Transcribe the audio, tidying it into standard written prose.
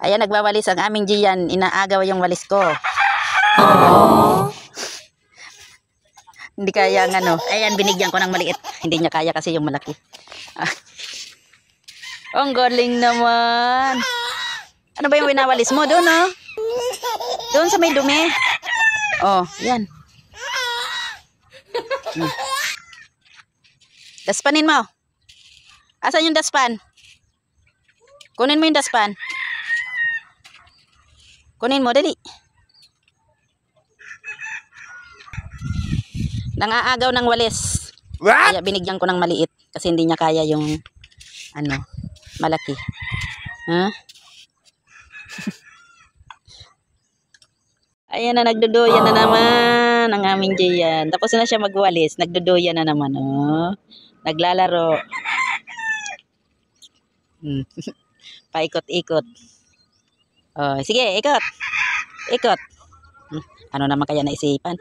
Ayan, nagwawalis ang aming Gian. Inaagaw yung walis ko. Hindi kaya ang ano. Ayan, binigyan ko ng maliit. Hindi niya kaya kasi yung malaki. Ang galing naman. Ano ba yung winawalis mo? Doon, oh. Doon sa may dumi. Oh, yan. Daspanin mo. Asan yung daspan? Kunin mo yung daspan. Kunin mo, dali. Nangaagaw ng walis. What? Kaya binigyan ko ng maliit. Kasi hindi niya kaya yung ano, malaki. Huh? Ayan na, nagduduyan na naman ang aming Gian. Tapos na siya magwalis. Nagduduyan na naman, oh. Naglalaro. Paikot-ikot. Oh, sige, ikot. Ikot. Ano naman kaya naisipan?